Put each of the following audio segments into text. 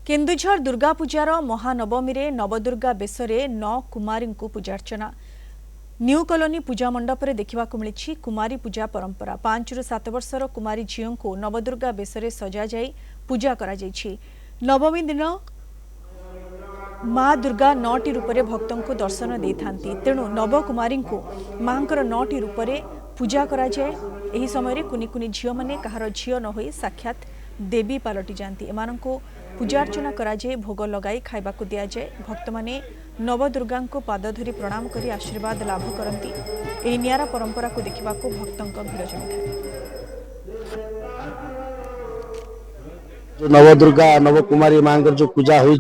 केन्दुझर दुर्गा पूजार महानवमी रे नवदुर्गा बेसरे 9 कुमारी पूजार्चना new colony पूजा मंडप रे देखा मिली कुमारी पूजा परंपरा 5 रु 7 वर्षर कुमारी झील को नवदुर्गा बेसरे सजा जाई पूजा करा जायछि। नवमी दिन माँ दुर्गा 9टी रूपरे भक्तों को दर्शन दे थांती तेणु नवकुमारी को मांकर 9टी रूपरे पूजा करा जाए। एही समय कुनी कुनी झील माने कहार झील न होई साक्षात देवी पलटि जाती एमान को पूजार्चना कराए भोग लगाई खाइबा को दिया जाए। भक्त माने नवदुर्गा को पाद धरी प्रणाम करी आशीर्वाद लाभ करती। एही नियारा परंपरा को देखा भक्तों भिड़ जमी जो नवदुर्गा नवकुमारी माँ जो पूजा हुई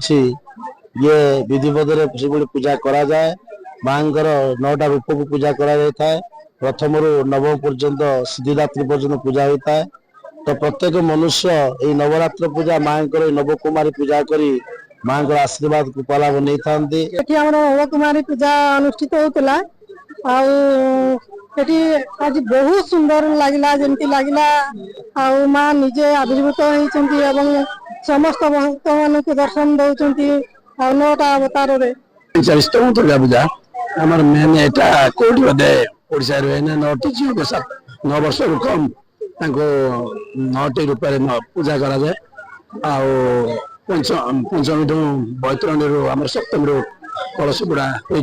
ये विधिवत पूजा करा जाए। माँ 9टा रूप को पूजा करा जाए। प्रथम रु नवम पर्यंत सिद्धिदात्री पर्यंत पूजा होता है। तो प्रत्येक मनुष्य ये नवरात्र पूजा माँ नवकुमारी पूजा करी माँ आशीर्वाद को लाभ नहीं था। नवकुमारी पूजा अनुष्ठित होता आज बहुत सुंदर लगला जमती लगला माँ निजे आविर्भूत होती समस्त भक्त मान दर्शन दौरान 9टा अवतार दुर्गा पूजा आम मेन यहाँ कौटी बोधे ओडा रुए 9टी झील को 9 वर्ष रु कम 9टी रूप पूजा करा जाए। पंचमी बैतरणी आम सप्तमी रु कलश बुड़ा हो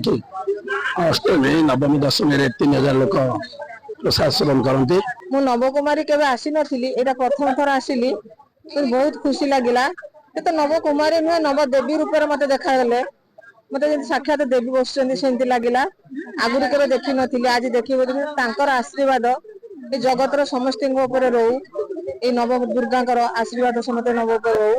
अष्टमी नवमी दशमी 3000 लोक प्रसाद सेवन करती। मु नवकुमारी केवे आसी नथिली एटा प्रथम थर आसिली बहुत खुशी लागिला। तो नवकुमारी नुहे नव देवी रूप मते देखा गले मते साक्षात देवी बसुचंदी सेंती लागिला। आगुरी केवे देखि नथिली आज देखिबो तांकर आशीर्वाद ए जगतर समस्त ऊपर रहू ए नव दुर्गांकर आशीर्वाद समते नव ऊपर रहू।